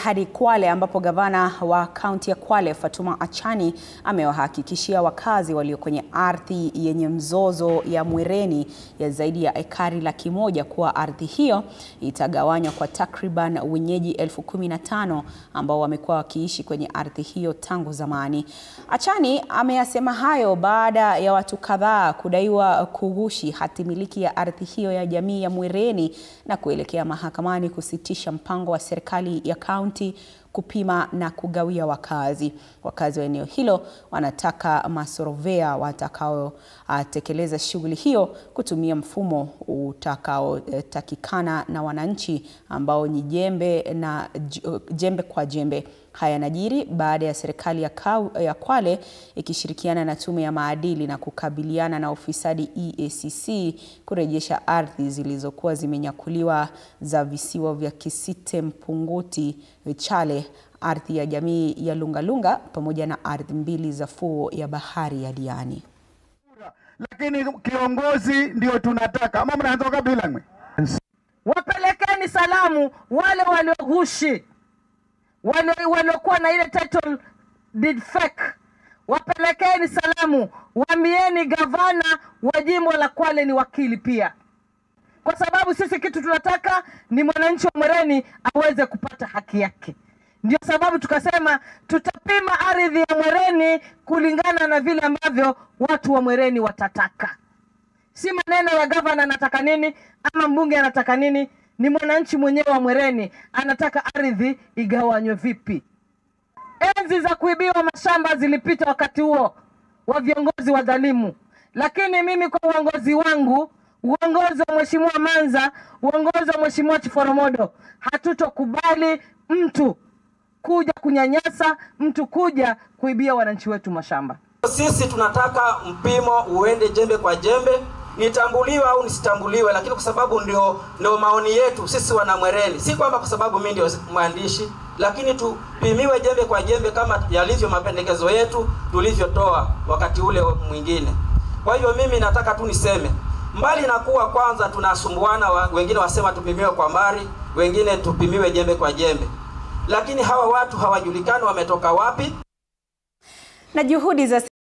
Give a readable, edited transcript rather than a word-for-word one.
hadi Kwale ambapo gavana wa kaunti ya Kwale Fatuma Achani amewahakikishia wakazi walio kwenye ardhi yenye mzozo ya Mwereni ya zaidi ya ekari 100,000 kuwa ardhi hiyo itagawanywa kwa takriban wenyeji 15,000 ambao wamekuwa wakiishi kwenye ardhi hiyo tangu zamani. Achani ameyasema hayo baada ya watu kadhaa kudaiwa kughushi hati miliki ya ardhi hiyo ya jamii ya Mwereni na kuelekea mahakamani kusitisha mpango wa serikali ya kaunti kupima na kugawia wakazi. Wakazi wa eneo hilo wanataka masorovea watakao tekeleza shughuli hiyo kutumia mfumo utakaotakikana na wananchi ambao ni jembe kwa jembe. Haya yanajiri baada ya serikali ya Kwale ikishirikiana na tume ya maadili na kukabiliana na ufisadi EACC kurejesha ardhi zilizokuwa zimenyakuliwa za visiwa vya Kisite, Mpunguti, Chale, ardhi ya jamii ya Lungalunga pamoja na ardhi 2 za fuo ya bahari ya Diani. Lakini kiongozi ndio tunataka. Ama mnaanza kabila mwe. Wapelekeni salamu wale waliogushi, waliokuwa na ile title deed fake. Wapelekeni salamu, waambieni gavana wa jimbo la Kwale ni wakili pia. Kwa sababu sisi kitu tunataka ni mwananchi wa Mwereni aweze kupata haki yake. Ndio sababu tukasema tutapima ardhi ya Mwereni kulingana na vile ambavyo watu wa Mwereni watataka. Si maneno ya gavana anataka nini ama mbunge anataka nini, ni mwananchi mwenyewe wa Mwereni anataka ardhi igawanywe vipi. Enzi za kuibiwa mashamba zilipita wakati huo wa viongozi wa dhalimu. Lakini mimi kwa uongozi wangu, uongozi wa Mheshimiwa Manza, uongozi wa Mheshimiwa Chiforomodo, hatutokubali mtu kuja kunyanyasa, mtu kuja kuibia wananchi wetu mashamba. Sisi tunataka mpimo uende jembe kwa jembe, nitambuliwe au nisitambuliwe, lakini kwa sababu ndio maoni yetu sisi wana Mwereni. Si kwamba kwa sababu mimi ndio mwandishi, lakini tupimiwe jembe kwa jembe kama yalivyo mapendekezo yetu tulivyotoa wakati ule mwingine. Kwa hivyo mimi nataka tu niseme, mbali na kuwa kwanza tunasumbuana, wengine wasema tupimiwe kwa mbari, wengine tupimiwe jembe kwa jembe, lakini hawa watu hawajulikani wametoka wapi. Na juhudi za